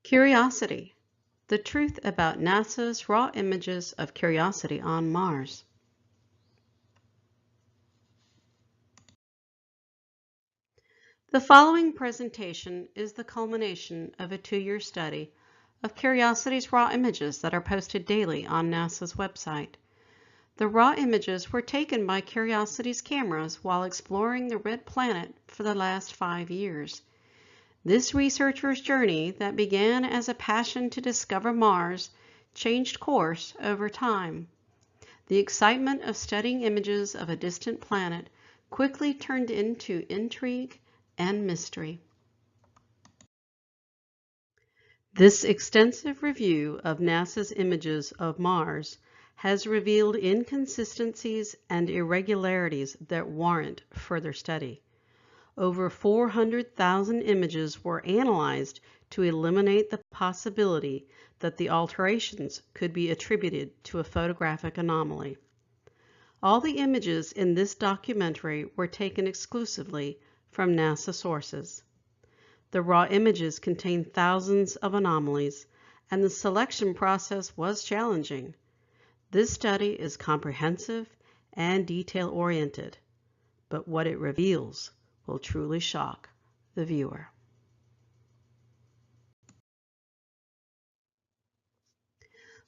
Curiosity: the truth about NASA's raw images of Curiosity on Mars. The following presentation is the culmination of a 2-year study of Curiosity's raw images that are posted daily on NASA's website. The raw images were taken by Curiosity's cameras while exploring the red planet for the last 5 years. This researcher's journey that began as a passion to discover Mars changed course over time. The excitement of studying images of a distant planet quickly turned into intrigue and mystery. This extensive review of NASA's images of Mars has revealed inconsistencies and irregularities that warrant further study. Over 400,000 images were analyzed to eliminate the possibility that the alterations could be attributed to a photographic anomaly. All the images in this documentary were taken exclusively from NASA sources. The raw images contain thousands of anomalies, and the selection process was challenging. This study is comprehensive and detail-oriented, but what it reveals will truly shock the viewer.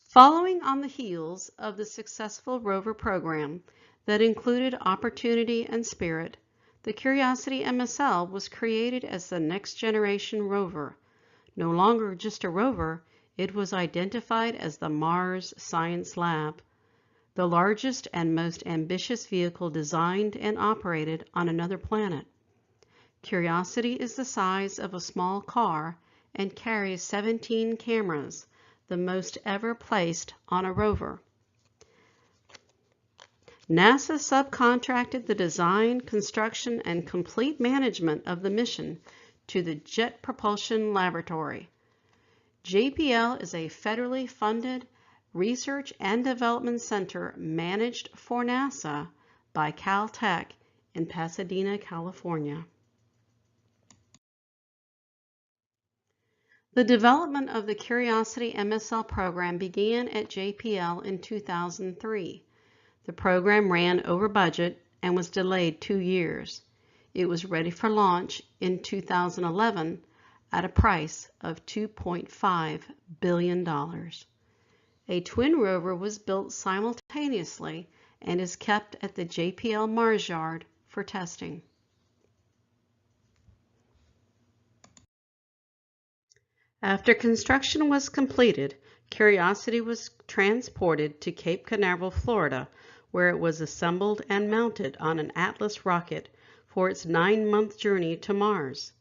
Following on the heels of the successful Rover program that included Opportunity and Spirit, the Curiosity MSL was created as the next generation rover. No longer just a rover, it was identified as the Mars Science Lab, the largest and most ambitious vehicle designed and operated on another planet. Curiosity is the size of a small car and carries 17 cameras, the most ever placed on a rover. NASA subcontracted the design, construction, and complete management of the mission to the Jet Propulsion Laboratory. JPL is a federally funded research and development center managed for NASA by Caltech in Pasadena, California. The development of the Curiosity MSL program began at JPL in 2003. The program ran over budget and was delayed 2 years. It was ready for launch in 2011 at a price of $2.5 billion. A twin rover was built simultaneously and is kept at the JPL Mars Yard for testing. After construction was completed, Curiosity was transported to Cape Canaveral, Florida, where it was assembled and mounted on an Atlas rocket for its 9-month journey to Mars.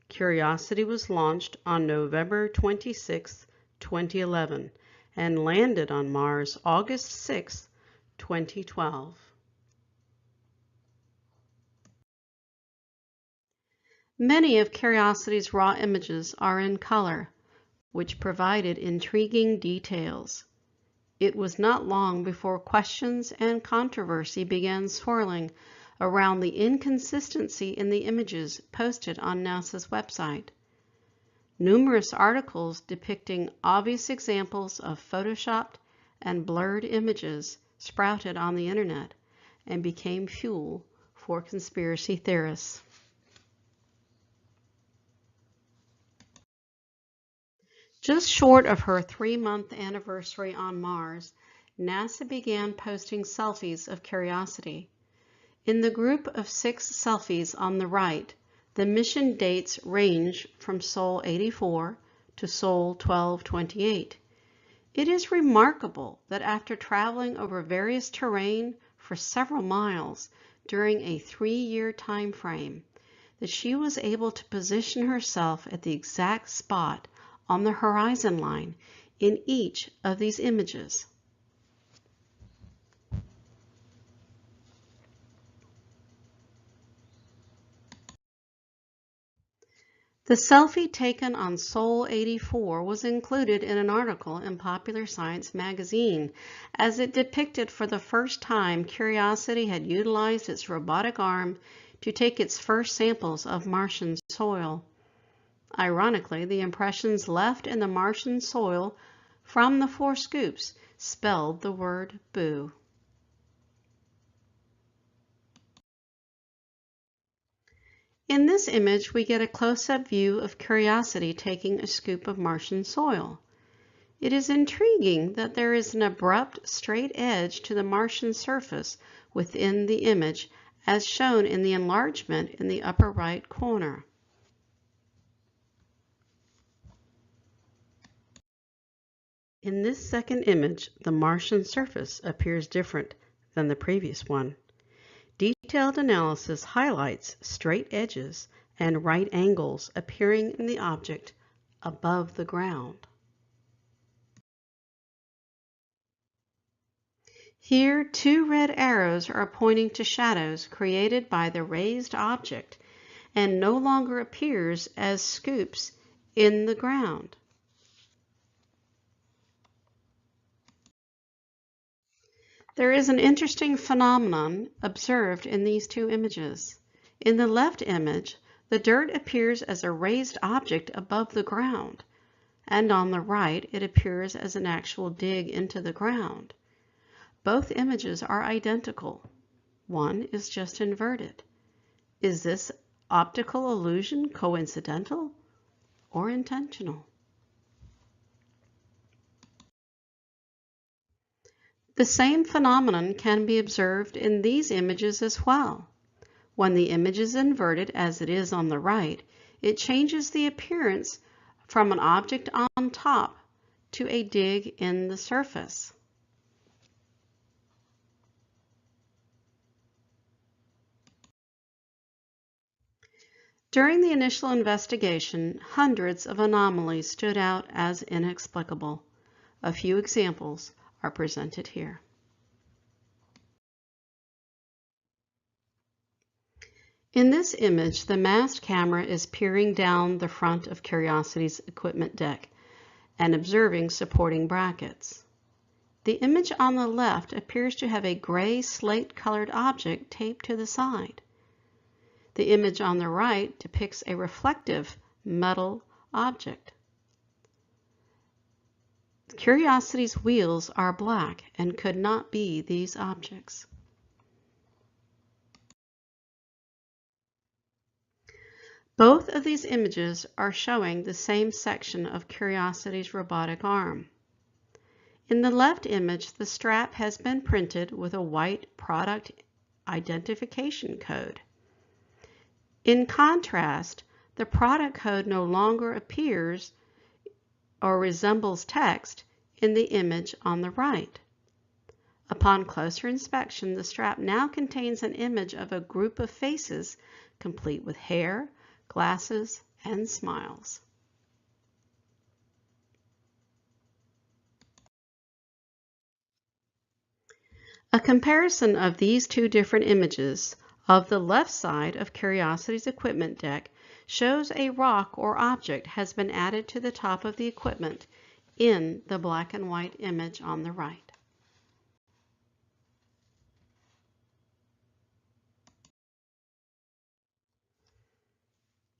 Curiosity was launched on November 26, 2011, and landed on Mars August 6, 2012. Many of Curiosity's raw images are in color, which provided intriguing details. It was not long before questions and controversy began swirling around the inconsistency in the images posted on NASA's website. Numerous articles depicting obvious examples of photoshopped and blurred images sprouted on the internet and became fuel for conspiracy theorists. Just short of her 3-month anniversary on Mars, NASA began posting selfies of Curiosity. In the group of 6 selfies on the right, the mission dates range from Sol 84 to Sol 1228. It is remarkable that after traveling over various terrain for several miles during a 3-year time frame, that she was able to position herself at the exact spot on the horizon line in each of these images. The selfie taken on Sol 84 was included in an article in Popular Science magazine, as it depicted for the first time Curiosity had utilized its robotic arm to take its first samples of Martian soil. Ironically, the impressions left in the Martian soil from the 4 scoops spelled the word boo. In this image, we get a close-up view of Curiosity taking a scoop of Martian soil. It is intriguing that there is an abrupt, straight edge to the Martian surface within the image, as shown in the enlargement in the upper right corner. In this second image, the Martian surface appears different than the previous one. Detailed analysis highlights straight edges and right angles appearing in the object above the ground. Here, 2 red arrows are pointing to shadows created by the raised object and no longer appears as scoops in the ground. There is an interesting phenomenon observed in these 2 images. In the left image, the dirt appears as a raised object above the ground, and on the right, it appears as an actual dig into the ground. Both images are identical. One is just inverted. Is this optical illusion coincidental or intentional? The same phenomenon can be observed in these images as well. When the image is inverted, as it is on the right, it changes the appearance from an object on top to a dig in the surface. During the initial investigation, hundreds of anomalies stood out as inexplicable. A few examples are presented here. In this image, the mast camera is peering down the front of Curiosity's equipment deck and observing supporting brackets. The image on the left appears to have a gray slate-colored object taped to the side. The image on the right depicts a reflective metal object. Curiosity's wheels are black and could not be these objects. Both of these images are showing the same section of Curiosity's robotic arm. In the left image, the strap has been printed with a white product identification code. In contrast, the product code no longer appears or resembles text in the image on the right. Upon closer inspection, the strap now contains an image of a group of faces complete with hair, glasses, and smiles. A comparison of these 2 different images of the left side of Curiosity's equipment deck shows a rock or object has been added to the top of the equipment in the black and white image on the right.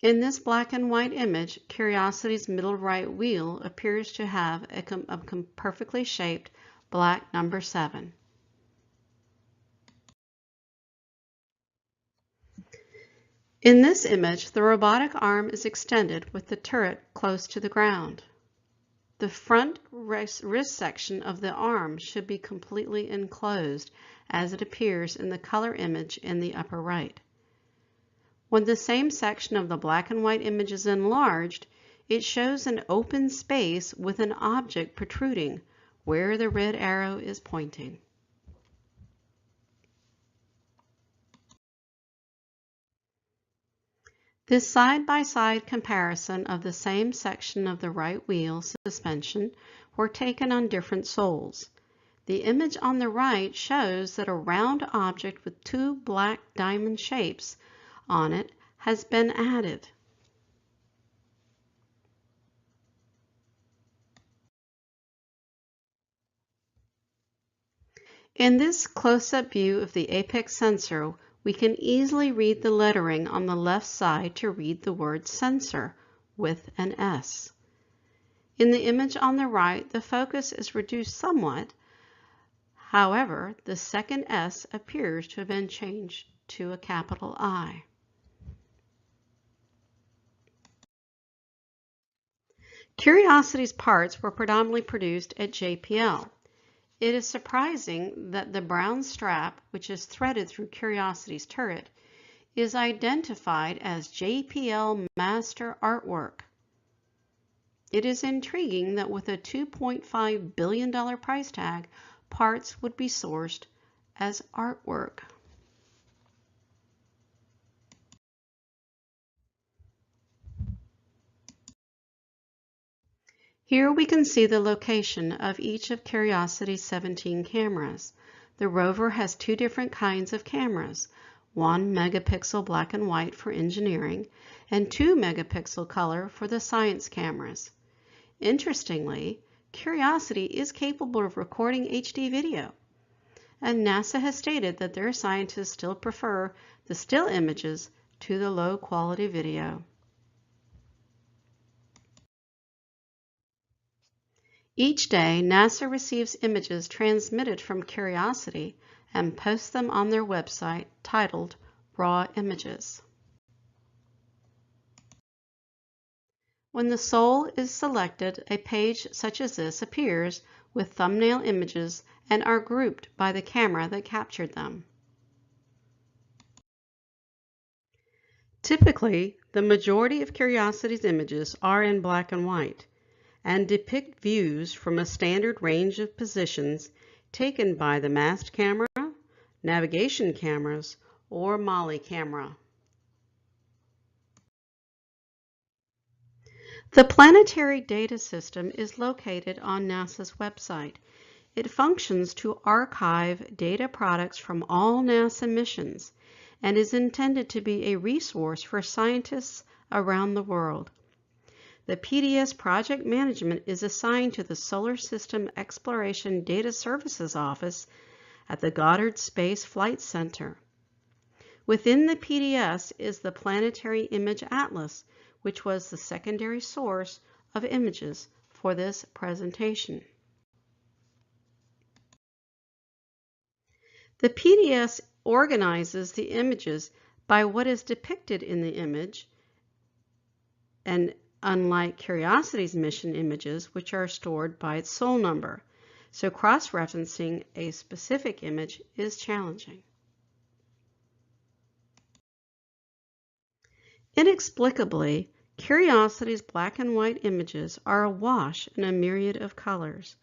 In this black and white image, Curiosity's middle right wheel appears to have a perfectly shaped black number 7. In this image, the robotic arm is extended with the turret close to the ground. The front wrist section of the arm should be completely enclosed as it appears in the color image in the upper right. When the same section of the black and white image is enlarged, it shows an open space with an object protruding where the red arrow is pointing. This side-by-side comparison of the same section of the right wheel suspension were taken on different soles. The image on the right shows that a round object with 2 black diamond shapes on it has been added. In this close-up view of the apex sensor, we can easily read the lettering on the left side to read the word sensor with an S. In the image on the right, the focus is reduced somewhat. However, the second S appears to have been changed to a capital I. Curiosity's parts were predominantly produced at JPL. It is surprising that the brown strap, which is threaded through Curiosity's turret, is identified as JPL Master Artwork. It is intriguing that with a $2.5 billion price tag, parts would be sourced as artwork. Here we can see the location of each of Curiosity's 17 cameras. The Rover has two different kinds of cameras, 1 megapixel black and white for engineering, and 2 megapixel color for the science cameras. Interestingly, Curiosity is capable of recording HD video, and NASA has stated that their scientists still prefer the still images to the low quality video. Each day, NASA receives images transmitted from Curiosity and posts them on their website titled Raw Images. When the soul is selected, a page such as this appears with thumbnail images and are grouped by the camera that captured them. Typically, the majority of Curiosity's images are in black and white and depict views from a standard range of positions taken by the mast camera, navigation cameras, or MOLLE camera. The Planetary Data System is located on NASA's website. It functions to archive data products from all NASA missions and is intended to be a resource for scientists around the world. The PDS project management is assigned to the Solar System Exploration Data Services Office at the Goddard Space Flight Center. Within the PDS is the Planetary Image Atlas, which was the secondary source of images for this presentation. The PDS organizes the images by what is depicted in the image, and unlike Curiosity's mission images, which are stored by its soul number, so cross-referencing a specific image is challenging. Inexplicably, Curiosity's black and white images are awash in a myriad of colors.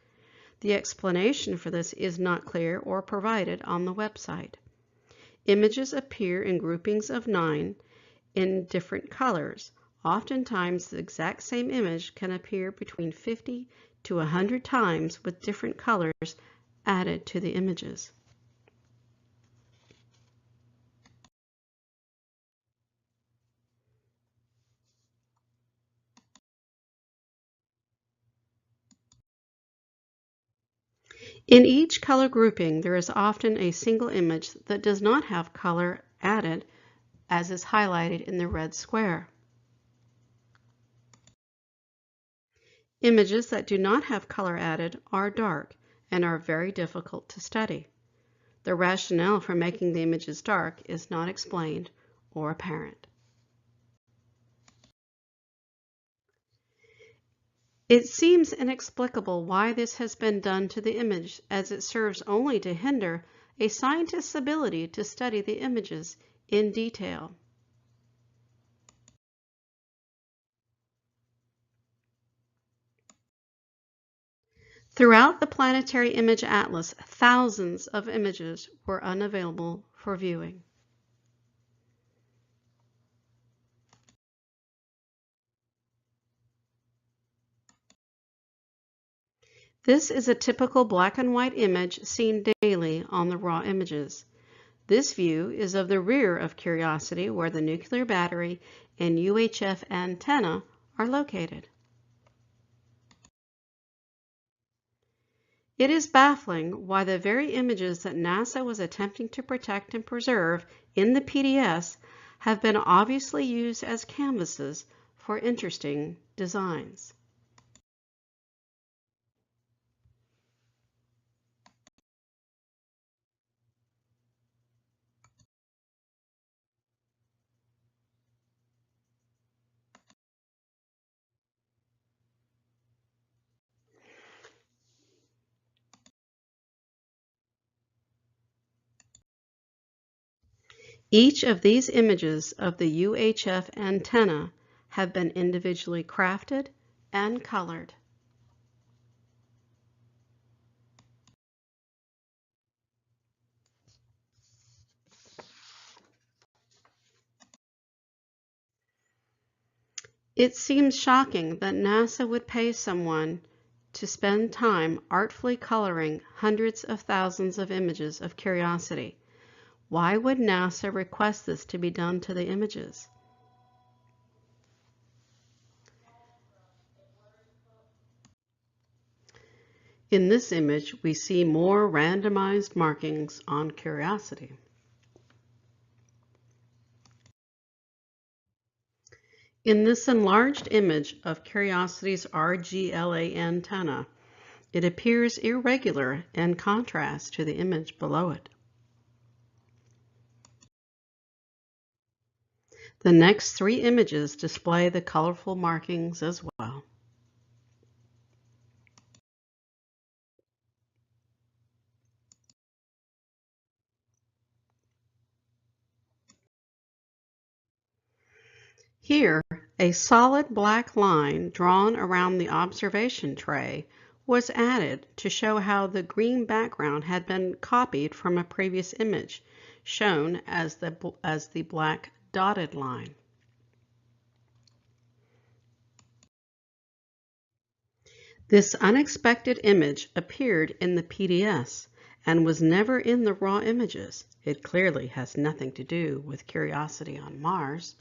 The explanation for this is not clear or provided on the website. Images appear in groupings of 9 in different colors. Oftentimes, the exact same image can appear between 50 to 100 times with different colors added to the images. In each color grouping, there is often a single image that does not have color added, as is highlighted in the red square. Images that do not have color added are dark and are very difficult to study. The rationale for making the images dark is not explained or apparent. It seems inexplicable why this has been done to the image, as it serves only to hinder a scientist's ability to study the images in detail. Throughout the Planetary Image Atlas, thousands of images were unavailable for viewing. This is a typical black and white image seen daily on the raw images. This view is of the rear of Curiosity, where the nuclear battery and UHF antenna are located. It is baffling why the very images that NASA was attempting to protect and preserve in the PDS have been obviously used as canvases for interesting designs. Each of these images of the UHF antenna have been individually crafted and colored. It seems shocking that NASA would pay someone to spend time artfully coloring hundreds of thousands of images of Curiosity. Why would NASA request this to be done to the images? In this image, we see more randomized markings on Curiosity. In this enlarged image of Curiosity's RGLA antenna, it appears irregular in contrast to the image below it. The next three images display the colorful markings as well. Here, a solid black line drawn around the observation tray was added to show how the green background had been copied from a previous image, shown as the black dotted line. This unexpected image appeared in the PDS and was never in the raw images. It clearly has nothing to do with Curiosity on Mars.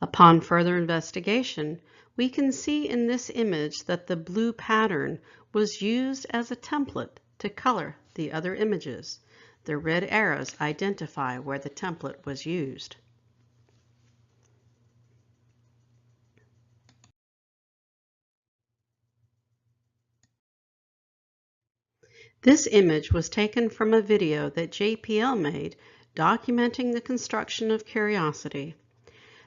Upon further investigation, we can see in this image that the blue pattern was used as a template to color the other images. The red arrows identify where the template was used. This image was taken from a video that JPL made documenting the construction of Curiosity.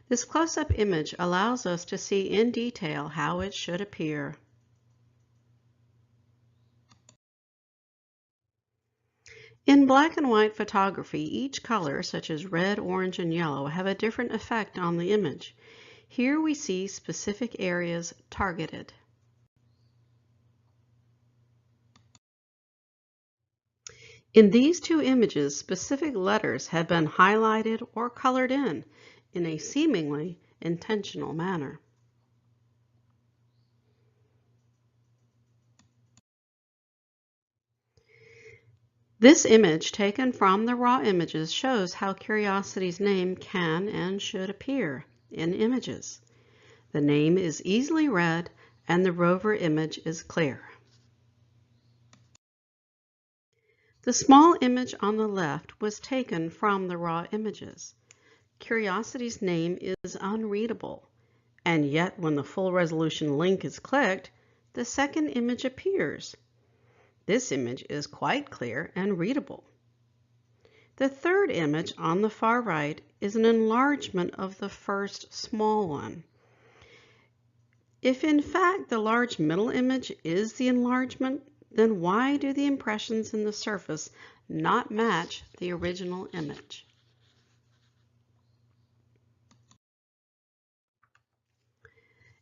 This close-up image allows us to see in detail how it should appear. In black and white photography, each color, such as red, orange, and yellow, have a different effect on the image. Here we see specific areas targeted. In these two images, specific letters have been highlighted or colored in a seemingly intentional manner. This image taken from the raw images shows how Curiosity's name can and should appear in images. The name is easily read and the rover image is clear. The small image on the left was taken from the raw images. Curiosity's name is unreadable, and yet when the full resolution link is clicked, the second image appears. This image is quite clear and readable. The third image on the far right is an enlargement of the first small one. If in fact the large middle image is the enlargement, then why do the impressions in the surface not match the original image?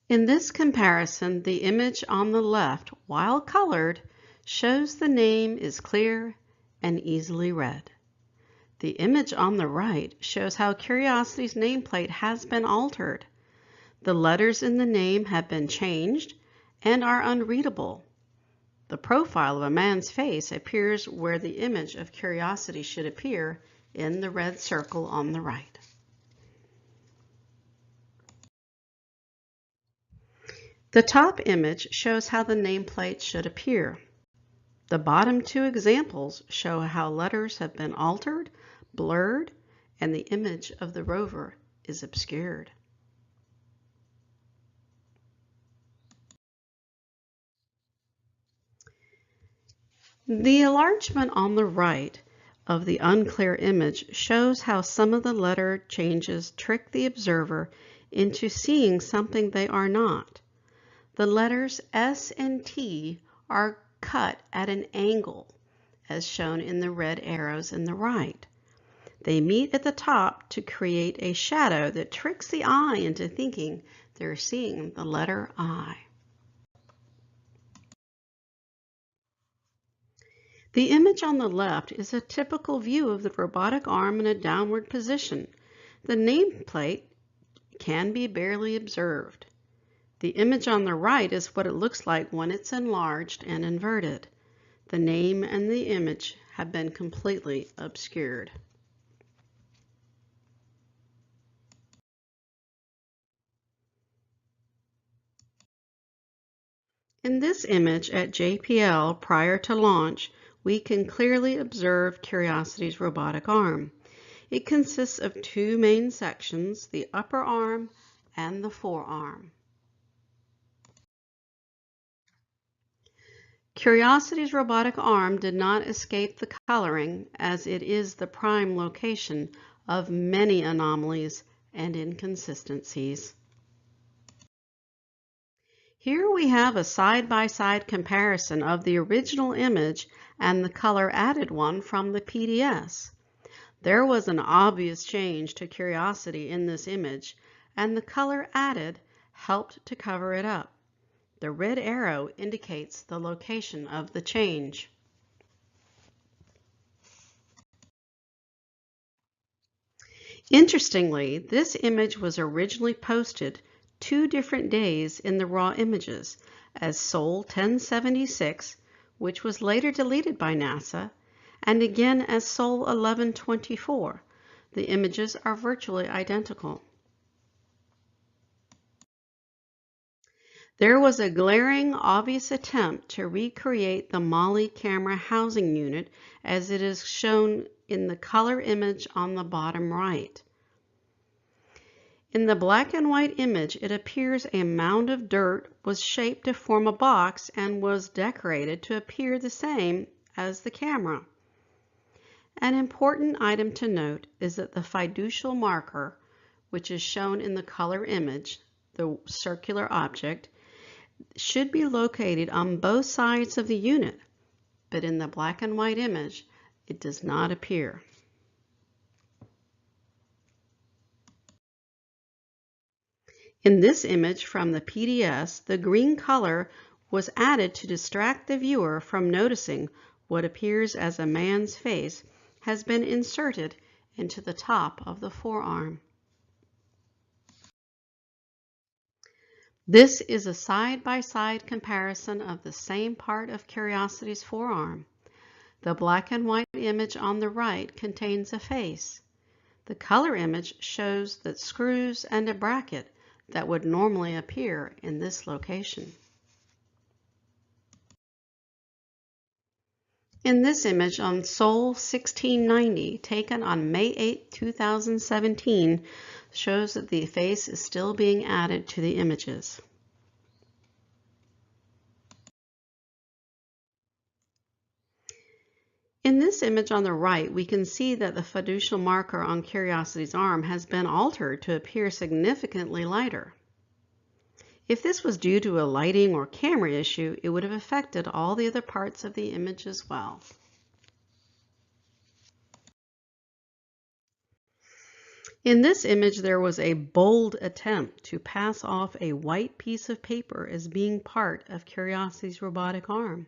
In this comparison, the image on the left, while colored, shows the name is clear and easily read. The image on the right shows how Curiosity's nameplate has been altered. The letters in the name have been changed and are unreadable. The profile of a man's face appears where the image of Curiosity should appear in the red circle on the right. The top image shows how the nameplate should appear. The bottom two examples show how letters have been altered, blurred, and the image of the rover is obscured. The enlargement on the right of the unclear image shows how some of the letter changes trick the observer into seeing something they are not. The letters S and T are cut at an angle, as shown in the red arrows in the right. They meet at the top to create a shadow that tricks the eye into thinking they're seeing the letter I. The image on the left is a typical view of the robotic arm in a downward position. The nameplate can be barely observed. The image on the right is what it looks like when it's enlarged and inverted. The name and the image have been completely obscured. In this image at JPL prior to launch, we can clearly observe Curiosity's robotic arm. It consists of two main sections, the upper arm and the forearm. Curiosity's robotic arm did not escape the coloring, as it is the prime location of many anomalies and inconsistencies. Here we have a side-by-side comparison of the original image and the color-added one from the PDS. There was an obvious change to Curiosity in this image, and the color added helped to cover it up. The red arrow indicates the location of the change. Interestingly, this image was originally posted 2 different days in the raw images as Sol 1076, which was later deleted by NASA, and again as Sol 1124. The images are virtually identical. There was a glaring, obvious attempt to recreate the MOLLE camera housing unit as it is shown in the color image on the bottom right. In the black and white image, it appears a mound of dirt was shaped to form a box and was decorated to appear the same as the camera. An important item to note is that the fiducial marker, which is shown in the color image, the circular object, should be located on both sides of the unit, but in the black and white image, it does not appear. In this image from the PDS, the green color was added to distract the viewer from noticing what appears as a man's face has been inserted into the top of the forearm. This is a side-by-side comparison of the same part of Curiosity's forearm. The black and white image on the right contains a face. The color image shows that screws and a bracket that would normally appear in this location. In this image on Sol 1690, taken on May 8, 2017, shows that the face is still being added to the images. In this image on the right, we can see that the fiducial marker on Curiosity's arm has been altered to appear significantly lighter. If this was due to a lighting or camera issue, it would have affected all the other parts of the image as well. In this image, there was a bold attempt to pass off a white piece of paper as being part of Curiosity's robotic arm.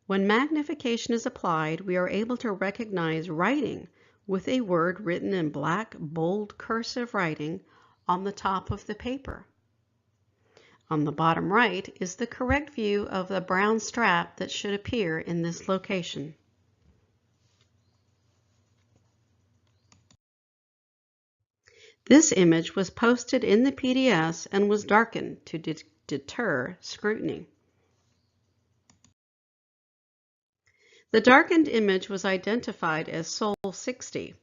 When magnification is applied, we are able to recognize writing with a word written in black, bold cursive writing on the top of the paper. On the bottom right is the correct view of the brown strap that should appear in this location. This image was posted in the PDS and was darkened to deter scrutiny. The darkened image was identified as Sol 60.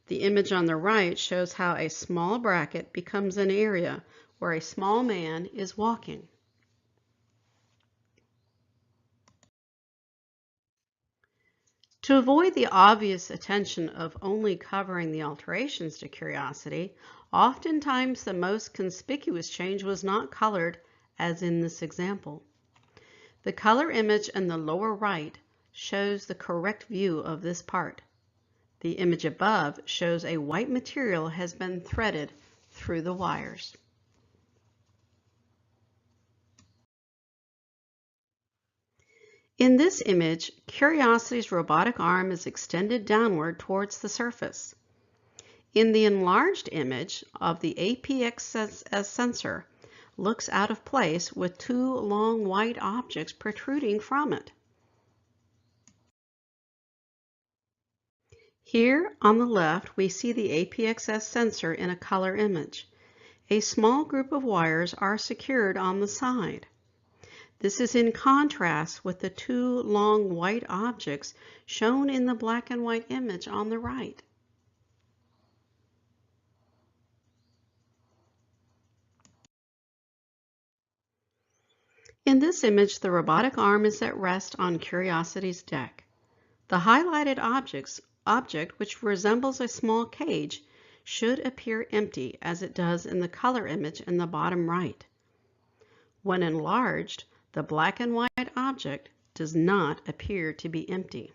The image on the right shows how a small bracket becomes an area where a small man is walking. To avoid the obvious attention of only covering the alterations to Curiosity, oftentimes the most conspicuous change was not colored, as in this example. The color image in the lower right shows the correct view of this part. The image above shows a white material has been threaded through the wires. In this image, Curiosity's robotic arm is extended downward towards the surface. In the enlarged image of the APXS sensor looks out of place with two long white objects protruding from it. Here on the left, we see the APXS sensor in a color image. A small group of wires are secured on the side. This is in contrast with the two long white objects shown in the black and white image on the right. In this image, the robotic arm is at rest on Curiosity's deck. The highlighted object, which resembles a small cage, should appear empty as it does in the color image in the bottom right. When enlarged, the black and white object does not appear to be empty.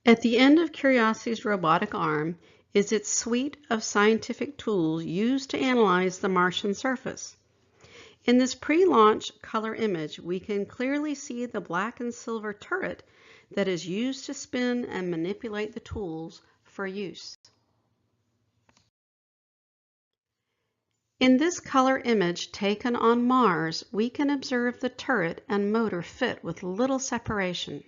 At the end of Curiosity's robotic arm is its suite of scientific tools used to analyze the Martian surface. In this pre-launch color image, we can clearly see the black and silver turret that is used to spin and manipulate the tools for use. In this color image taken on Mars, we can observe the turret and motor fit with little separation.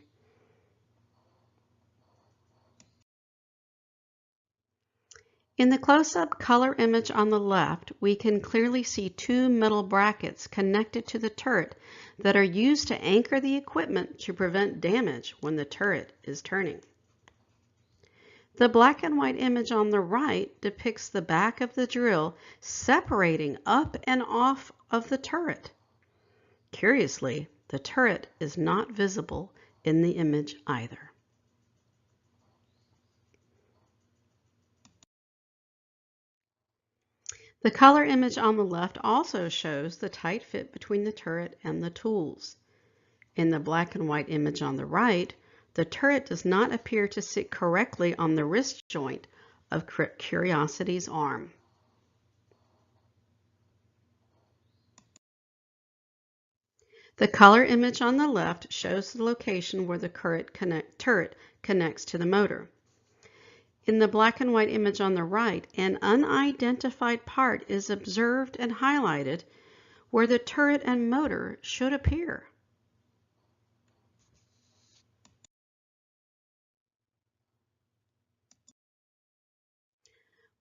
In the close-up color image on the left, we can clearly see two metal brackets connected to the turret that are used to anchor the equipment to prevent damage when the turret is turning. The black and white image on the right depicts the back of the drill separating up and off of the turret. Curiously, the turret is not visible in the image either. The color image on the left also shows the tight fit between the turret and the tools. In the black and white image on the right, the turret does not appear to sit correctly on the wrist joint of Curiosity's arm. The color image on the left shows the location where the turret connects to the motor. In the black and white image on the right, an unidentified part is observed and highlighted where the turret and motor should appear.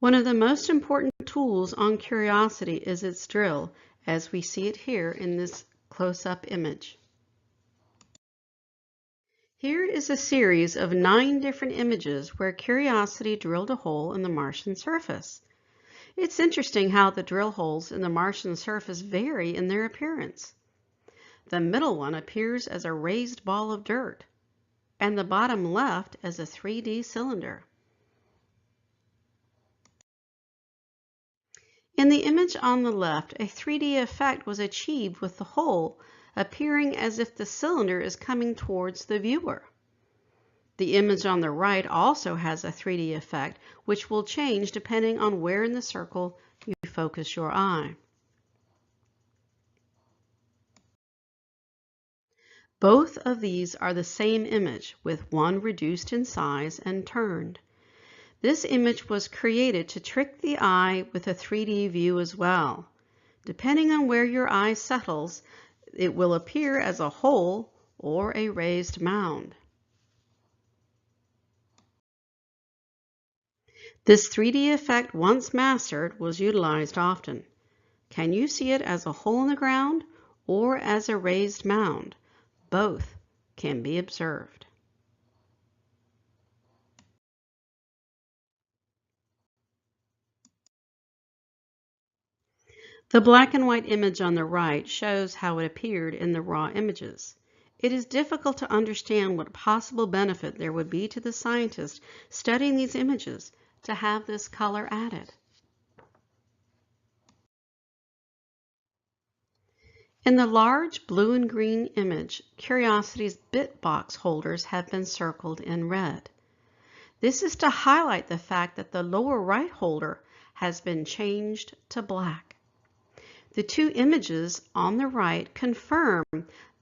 One of the most important tools on Curiosity is its drill, as we see it here in this close-up image. Here is a series of 9 different images where Curiosity drilled a hole in the Martian surface. It's interesting how the drill holes in the Martian surface vary in their appearance. The middle one appears as a raised ball of dirt, and the bottom left as a 3D cylinder. In the image on the left, a 3D effect was achieved with the hole appearing as if the cylinder is coming towards the viewer. The image on the right also has a 3D effect, which will change depending on where in the circle you focus your eye. Both of these are the same image, with one reduced in size and turned. This image was created to trick the eye with a 3D view as well. Depending on where your eye settles, it will appear as a hole or a raised mound. This 3D effect, once mastered, was utilized often. Can you see it as a hole in the ground or as a raised mound. Both can be observed. The black and white image on the right shows how it appeared in the raw images. It is difficult to understand what possible benefit there would be to the scientist studying these images to have this color added. In the large blue and green image, Curiosity's bit box holders have been circled in red. This is to highlight the fact that the lower right holder has been changed to black. The two images on the right confirm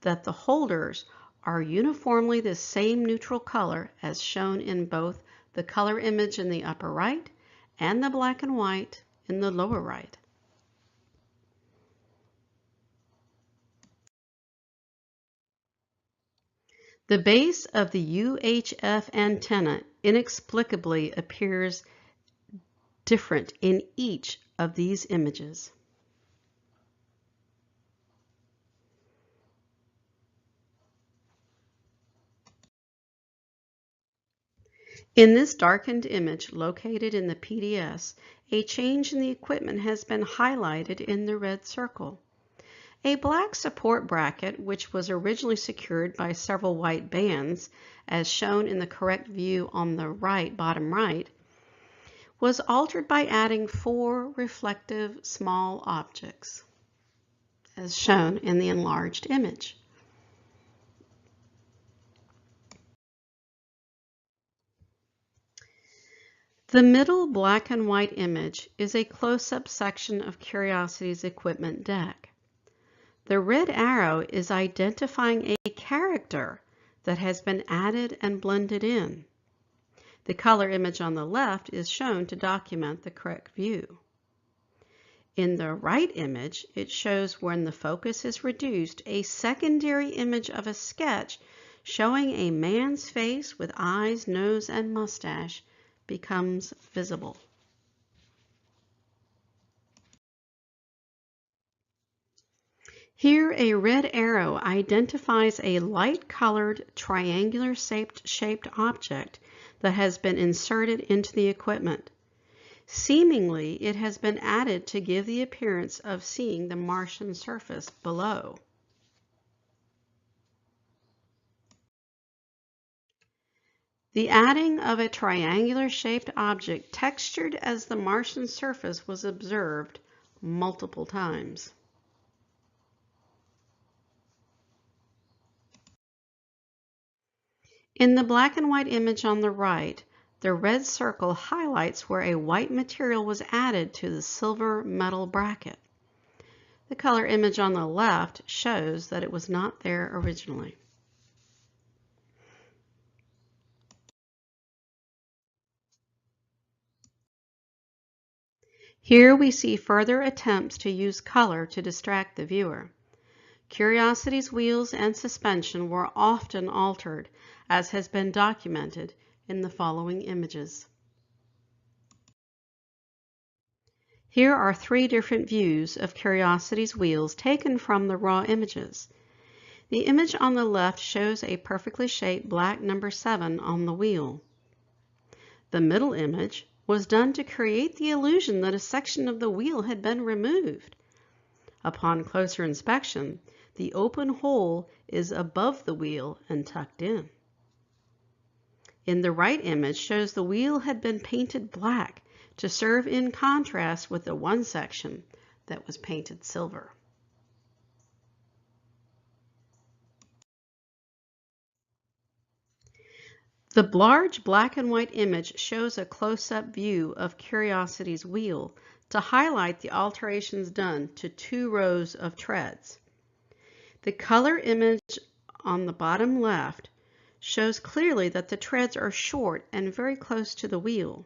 that the holders are uniformly the same neutral color as shown in both the color image in the upper right and the black and white in the lower right. The base of the UHF antenna inexplicably appears different in each of these images. In this darkened image located in the PDS, a change in the equipment has been highlighted in the red circle. A black support bracket, which was originally secured by several white bands, as shown in the correct view on the right, bottom right, was altered by adding 4 reflective small objects, as shown in the enlarged image. The middle black and white image is a close-up section of Curiosity's equipment deck. The red arrow is identifying a character that has been added and blended in. The color image on the left is shown to document the correct view. In the right image, it shows when the focus is reduced, a secondary image of a sketch showing a man's face with eyes, nose, and mustache becomes visible. Here, a red arrow identifies a light-colored, triangular-shaped object that has been inserted into the equipment. Seemingly, it has been added to give the appearance of seeing the Martian surface below. The adding of a triangular-shaped object textured as the Martian surface was observed multiple times. In the black and white image on the right, the red circle highlights where a white material was added to the silver metal bracket. The color image on the left shows that it was not there originally. Here we see further attempts to use color to distract the viewer. Curiosity's wheels and suspension were often altered, as has been documented in the following images. Here are 3 different views of Curiosity's wheels taken from the raw images. The image on the left shows a perfectly shaped black number 7 on the wheel. The middle image was done to create the illusion that a section of the wheel had been removed. Upon closer inspection, the open hole is above the wheel and tucked in. In the right image shows the wheel had been painted black to serve in contrast with the one section that was painted silver. The large black and white image shows a close-up view of Curiosity's wheel to highlight the alterations done to 2 rows of treads. The color image on the bottom left shows clearly that the treads are short and very close to the wheel.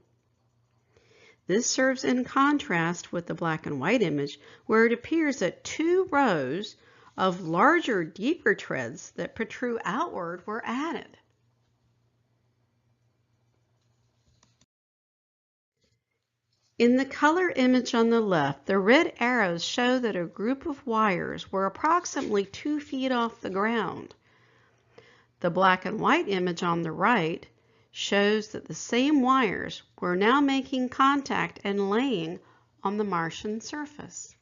This serves in contrast with the black and white image, where it appears that 2 rows of larger, deeper treads that protrude outward were added. In the color image on the left, the red arrows show that a group of wires were approximately 2 feet off the ground. The black and white image on the right shows that the same wires were now making contact and laying on the Martian surface.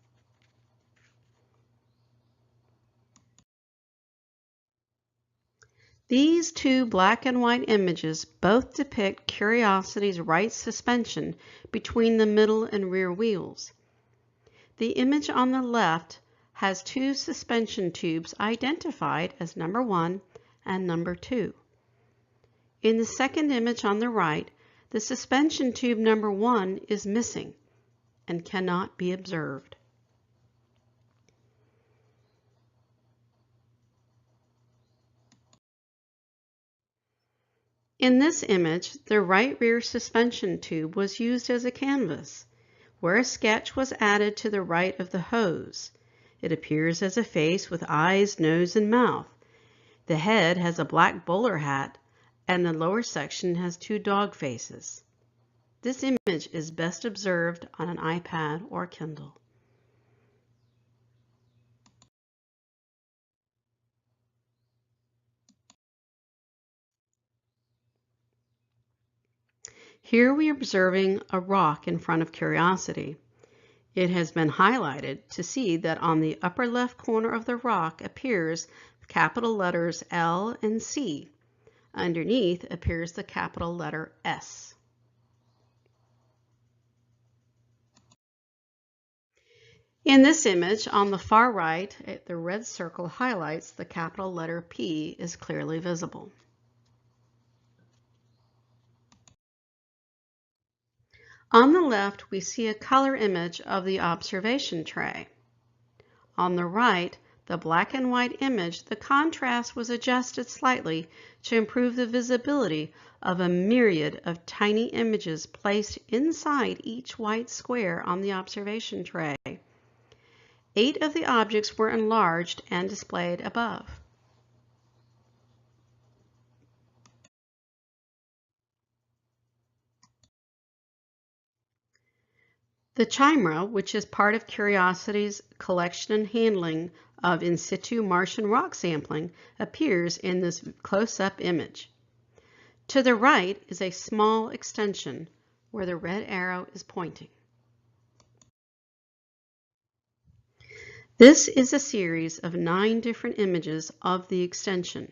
These two black and white images both depict Curiosity's right suspension between the middle and rear wheels. The image on the left has two suspension tubes identified as number 1 and number 2. In the second image on the right, the suspension tube number 1 is missing and cannot be observed. In this image, the right rear suspension tube was used as a canvas, where a sketch was added to the right of the hose. It appears as a face with eyes, nose, and mouth. The head has a black bowler hat, and the lower section has 2 dog faces. This image is best observed on an iPad or Kindle. Here we are observing a rock in front of Curiosity. It has been highlighted to see that on the upper left corner of the rock appears capital letters L and C. Underneath appears the capital letter S. In this image, on the far right, the red circle highlights the capital letter P is clearly visible. On the left, we see a color image of the observation tray. On the right, the black and white image, the contrast was adjusted slightly to improve the visibility of a myriad of tiny images placed inside each white square on the observation tray. 8 of the objects were enlarged and displayed above. The chimera, which is part of Curiosity's collection and handling of in situ Martian rock sampling, appears in this close-up image. To the right is a small extension where the red arrow is pointing. This is a series of 9 different images of the extension.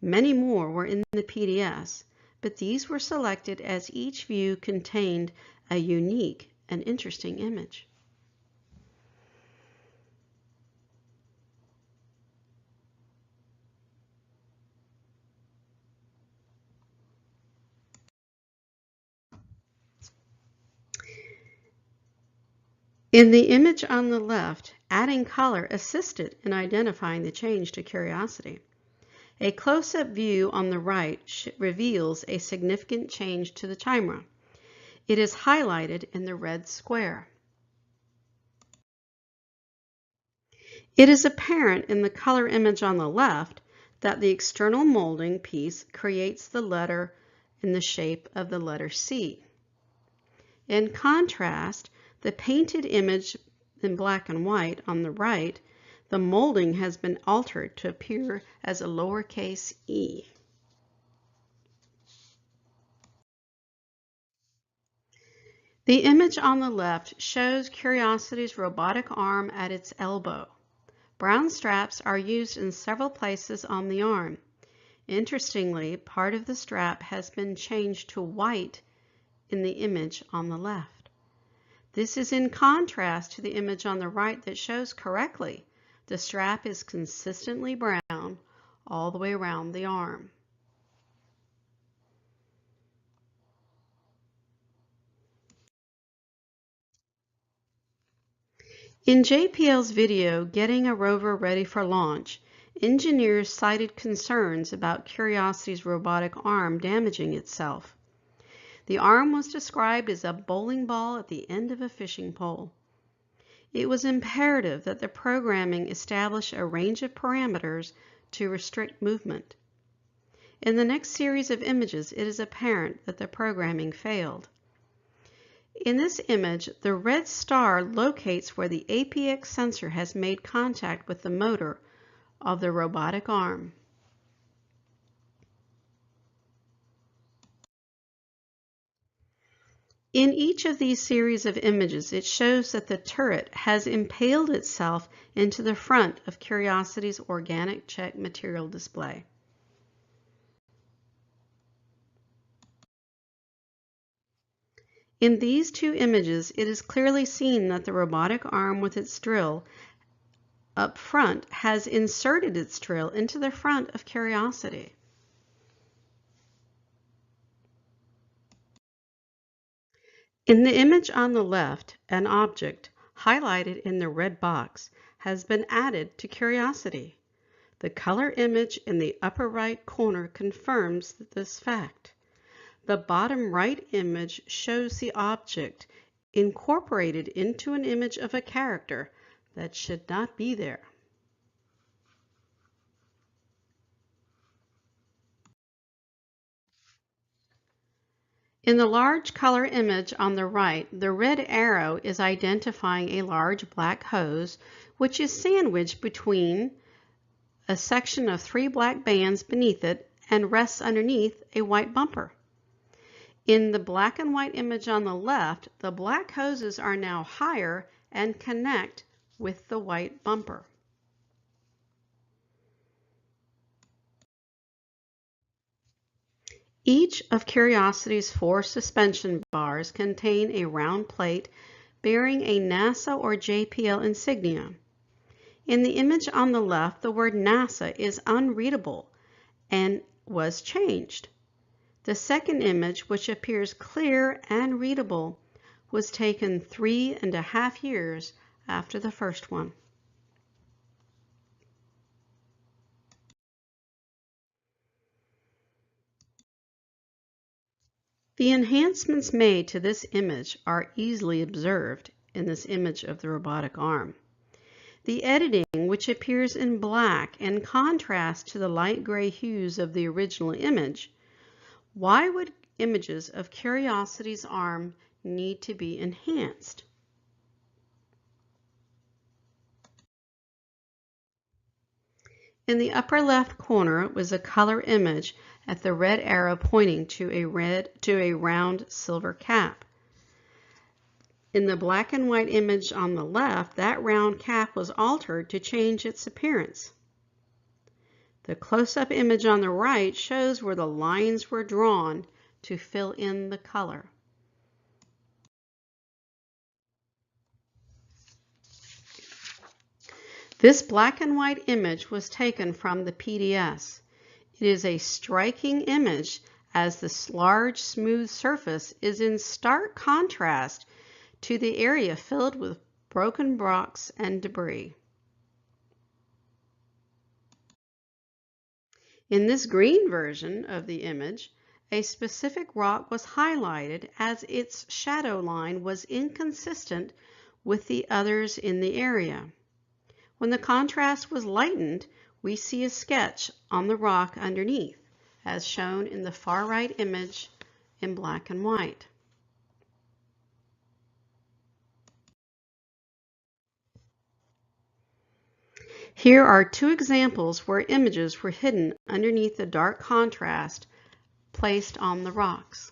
Many more were in the PDFs, but these were selected as each view contained a unique and interesting image. In the image on the left, adding color assisted in identifying the change to Curiosity. A close-up view on the right reveals a significant change to the chimera. It is highlighted in the red square. It is apparent in the color image on the left that the external molding piece creates the letter in the shape of the letter C. In contrast, the painted image in black and white on the right, the molding has been altered to appear as a lowercase e. The image on the left shows Curiosity's robotic arm at its elbow. Brown straps are used in several places on the arm. Interestingly, part of the strap has been changed to white in the image on the left. This is in contrast to the image on the right that shows correctly the strap is consistently brown all the way around the arm. In JPL's video, Getting a Rover Ready for Launch, engineers cited concerns about Curiosity's robotic arm damaging itself. The arm was described as a bowling ball at the end of a fishing pole. It was imperative that the programming establish a range of parameters to restrict movement. In the next series of images, it is apparent that the programming failed. In this image, the red star locates where the APX sensor has made contact with the motor of the robotic arm. In each of these series of images, it shows that the turret has impaled itself into the front of Curiosity's organic check material display. In these two images, it is clearly seen that the robotic arm with its drill up front has inserted its drill into the front of Curiosity. In the image on the left, an object, highlighted in the red box, has been added to Curiosity. The color image in the upper right corner confirms this fact. The bottom right image shows the object incorporated into an image of a character that should not be there. In the large color image on the right, the red arrow is identifying a large black hose, which is sandwiched between a section of 3 black bands beneath it and rests underneath a white bumper. In the black and white image on the left, the black hoses are now higher and connect with the white bumper. Each of Curiosity's 4 suspension bars contain a round plate bearing a NASA or JPL insignia. In the image on the left, the word NASA is unreadable and was changed. The second image, which appears clear and readable, was taken 3.5 years after the first one. The enhancements made to this image are easily observed in this image of the robotic arm. The editing, which appears in black in contrast to the light gray hues of the original image. Why would images of Curiosity's arm need to be enhanced? In the upper left corner was a color image at the red arrow pointing to a round silver cap. In the black and white image on the left, that round cap was altered to change its appearance. The close-up image on the right shows where the lines were drawn to fill in the color. This black and white image was taken from the PDS. It is a striking image as this large smooth surface is in stark contrast to the area filled with broken rocks and debris. In this green version of the image, a specific rock was highlighted as its shadow line was inconsistent with the others in the area. When the contrast was lightened, we see a sketch on the rock underneath, as shown in the far right image in black and white. Here are 2 examples where images were hidden underneath the dark contrast placed on the rocks.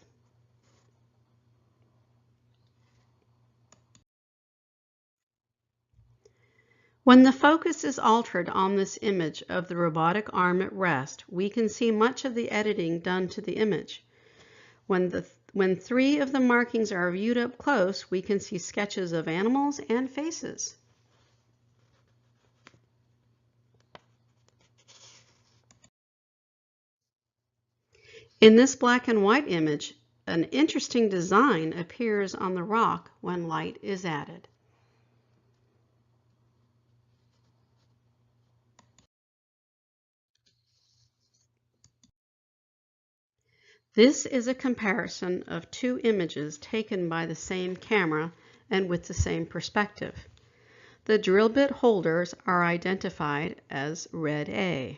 When the focus is altered on this image of the robotic arm at rest, we can see much of the editing done to the image. When 3 of the markings are viewed up close, we can see sketches of animals and faces. In this black and white image, an interesting design appears on the rock when light is added. This is a comparison of 2 images taken by the same camera and with the same perspective. The drill bit holders are identified as red A.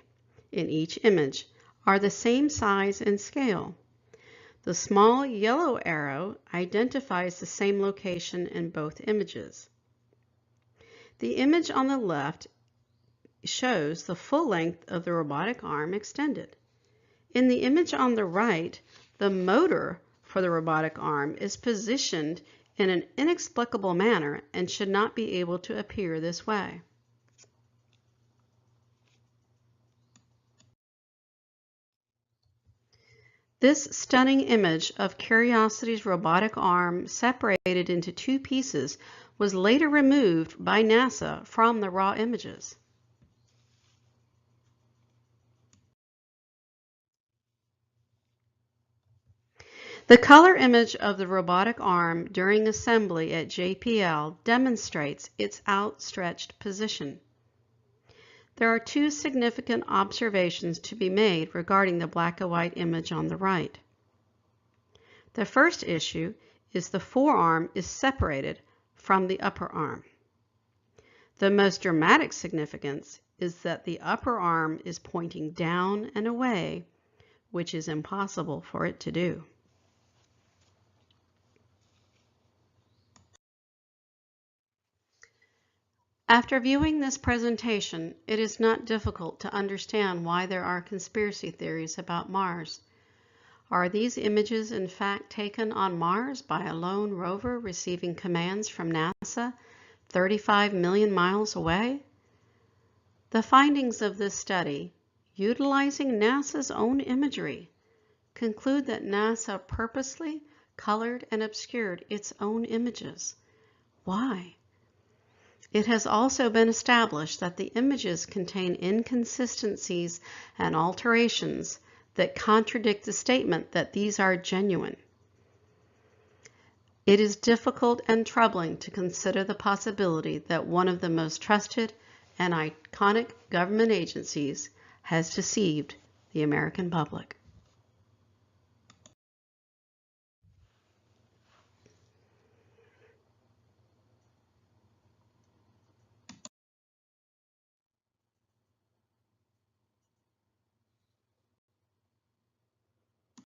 In each image are the same size and scale. The small yellow arrow identifies the same location in both images. The image on the left shows the full length of the robotic arm extended. In the image on the right, the motor for the robotic arm is positioned in an inexplicable manner and should not be able to appear this way. This stunning image of Curiosity's robotic arm separated into two pieces was later removed by NASA from the raw images. The color image of the robotic arm during assembly at JPL demonstrates its outstretched position. There are two significant observations to be made regarding the black and white image on the right. The first issue is the forearm is separated from the upper arm. The most dramatic significance is that the upper arm is pointing down and away, which is impossible for it to do. After viewing this presentation, it is not difficult to understand why there are conspiracy theories about Mars. Are these images in fact taken on Mars by a lone rover receiving commands from NASA 35 million miles away? The findings of this study, utilizing NASA's own imagery, conclude that NASA purposely colored and obscured its own images. Why? It has also been established that the images contain inconsistencies and alterations that contradict the statement that these are genuine. It is difficult and troubling to consider the possibility that one of the most trusted and iconic government agencies has deceived the American public.